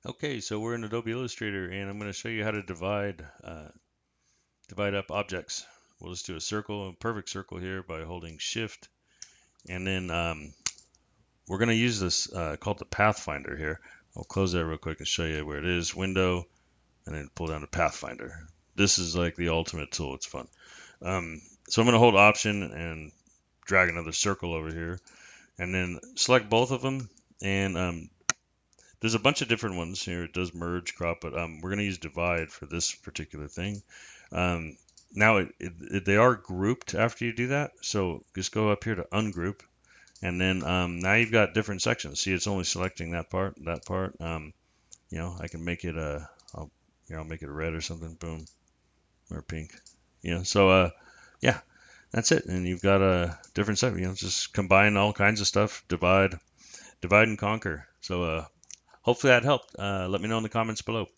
Okay, so we're in Adobe Illustrator, and I'm going to show you how to divide up objects. We'll just do a circle, a perfect circle here by holding Shift, and then we're going to use this called the Pathfinder here. I'll close that real quick and show you where it is. Window, and then pull down to Pathfinder. This is like the ultimate tool. It's fun. So I'm going to hold Option and drag another circle over here, and then select both of them, and there's a bunch of different ones here. It does merge, crop, but we're going to use divide for this particular thing. Now they are grouped after you do that. So just go up here to ungroup, and then now you've got different sections. See, it's only selecting that part, that part. I can make it I'll make it red or something. Boom, or pink. So yeah, that's it. And you've got a different set. Just combine all kinds of stuff, divide and conquer. So hopefully that helped. Let me know in the comments below.